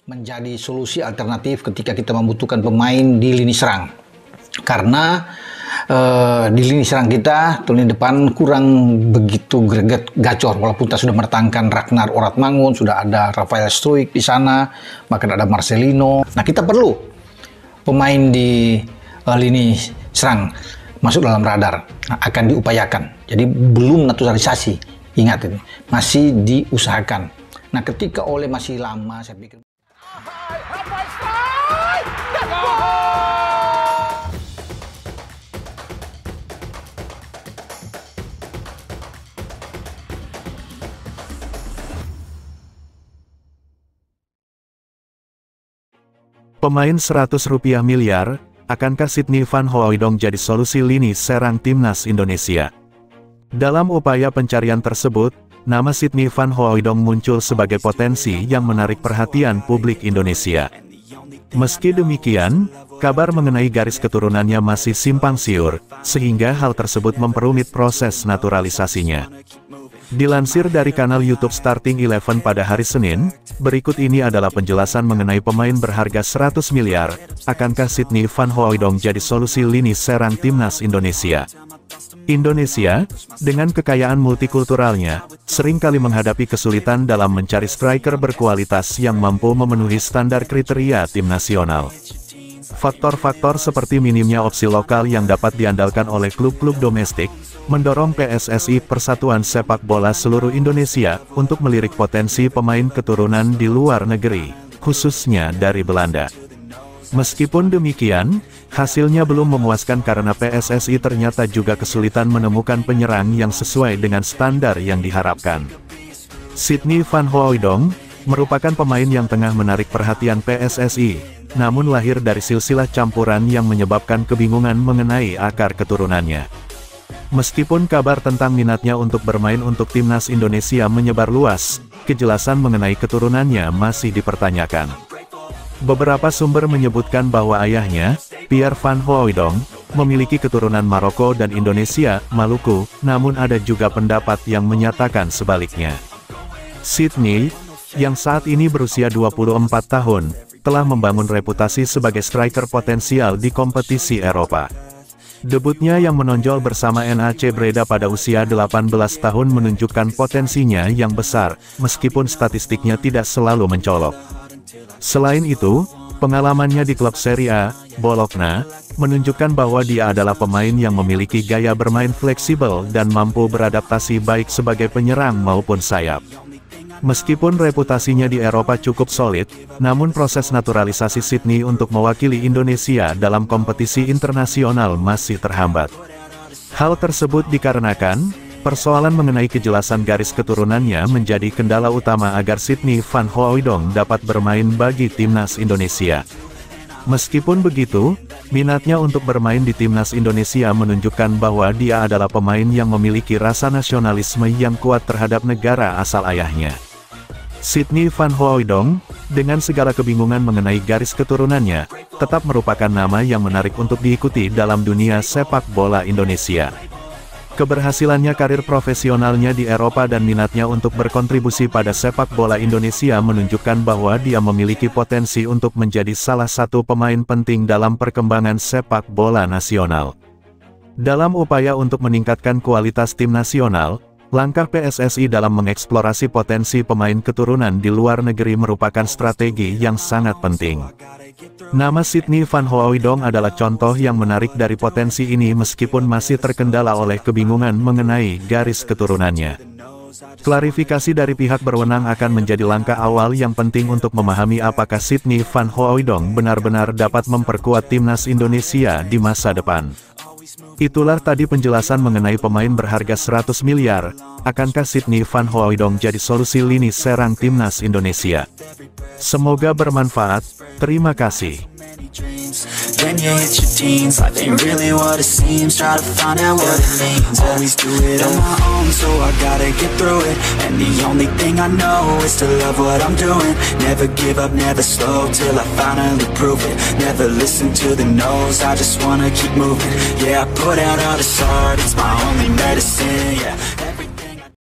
menjadi solusi alternatif ketika kita membutuhkan pemain di lini serang. Karena di lini serang kita, lini depan kurang begitu greget gacor. Walaupun kita sudah mendatangkan Ragnar Oratmangun, sudah ada Rafael Struijk di sana, bahkan ada Marcelino. Nah, kita perlu pemain di lini serang masuk dalam radar. Nah, akan diupayakan. Jadi belum naturalisasi. Ingat ini, masih diusahakan. Nah, ketika Ole masih lama, saya pikir pemain 100 rupiah miliar, akankah Sydney Van Hooijdonk jadi solusi lini serang timnas Indonesia? Dalam upaya pencarian tersebut, nama Sydney Van Hooijdonk muncul sebagai potensi yang menarik perhatian publik Indonesia. Meski demikian, kabar mengenai garis keturunannya masih simpang siur, sehingga hal tersebut memperumit proses naturalisasinya. Dilansir dari kanal YouTube Starting Eleven pada hari Senin, berikut ini adalah penjelasan mengenai pemain berharga 100 miliar, akankah Sydney Van Hooijdonk jadi solusi lini serang timnas Indonesia? Indonesia, dengan kekayaan multikulturalnya, seringkali menghadapi kesulitan dalam mencari striker berkualitas yang mampu memenuhi standar kriteria tim nasional. Faktor-faktor seperti minimnya opsi lokal yang dapat diandalkan oleh klub-klub domestik, mendorong PSSI Persatuan Sepak Bola Seluruh Indonesia untuk melirik potensi pemain keturunan di luar negeri, khususnya dari Belanda. Meskipun demikian, hasilnya belum memuaskan karena PSSI ternyata juga kesulitan menemukan penyerang yang sesuai dengan standar yang diharapkan. Sydney Van Hooijdonk merupakan pemain yang tengah menarik perhatian PSSI, namun lahir dari silsilah campuran yang menyebabkan kebingungan mengenai akar keturunannya. Meskipun kabar tentang minatnya untuk bermain untuk timnas Indonesia menyebar luas, kejelasan mengenai keturunannya masih dipertanyakan. Beberapa sumber menyebutkan bahwa ayahnya, Pierre Van Hooijdonk, memiliki keturunan Maroko dan Indonesia, Maluku, namun ada juga pendapat yang menyatakan sebaliknya. Sydney, yang saat ini berusia 24 tahun, telah membangun reputasi sebagai striker potensial di kompetisi Eropa. Debutnya yang menonjol bersama NAC Breda pada usia 18 tahun menunjukkan potensinya yang besar, meskipun statistiknya tidak selalu mencolok. Selain itu, pengalamannya di klub Serie A, Bologna, menunjukkan bahwa dia adalah pemain yang memiliki gaya bermain fleksibel dan mampu beradaptasi baik sebagai penyerang maupun sayap. Meskipun reputasinya di Eropa cukup solid, namun proses naturalisasi Sydney untuk mewakili Indonesia dalam kompetisi internasional masih terhambat. Hal tersebut dikarenakan, persoalan mengenai kejelasan garis keturunannya menjadi kendala utama agar Sydney Van Hooijdonk dapat bermain bagi timnas Indonesia. Meskipun begitu, minatnya untuk bermain di timnas Indonesia menunjukkan bahwa dia adalah pemain yang memiliki rasa nasionalisme yang kuat terhadap negara asal ayahnya. Sydney Van Hooijdonk, dengan segala kebingungan mengenai garis keturunannya, tetap merupakan nama yang menarik untuk diikuti dalam dunia sepak bola Indonesia. Keberhasilannya karir profesionalnya di Eropa dan minatnya untuk berkontribusi pada sepak bola Indonesia menunjukkan bahwa dia memiliki potensi untuk menjadi salah satu pemain penting dalam perkembangan sepak bola nasional. Dalam upaya untuk meningkatkan kualitas tim nasional, langkah PSSI dalam mengeksplorasi potensi pemain keturunan di luar negeri merupakan strategi yang sangat penting. Nama Sydney Van Hooijdonk adalah contoh yang menarik dari potensi ini meskipun masih terkendala oleh kebingungan mengenai garis keturunannya. Klarifikasi dari pihak berwenang akan menjadi langkah awal yang penting untuk memahami apakah Sydney Van Hooijdonk benar-benar dapat memperkuat timnas Indonesia di masa depan. Itulah tadi penjelasan mengenai pemain berharga 100 miliar, akankah Sydney Van Hooijdonk jadi solusi lini serang timnas Indonesia? Semoga bermanfaat, terima kasih. When you hit your teens, life ain't really what it seems. Try to find out what it means. Always do it on my own, so I gotta get through it. And the only thing I know is to love what I'm doing. Never give up, never slow, till I finally prove it. Never listen to the no's, I just wanna keep moving. Yeah, I put out all this art, it's my only medicine, yeah.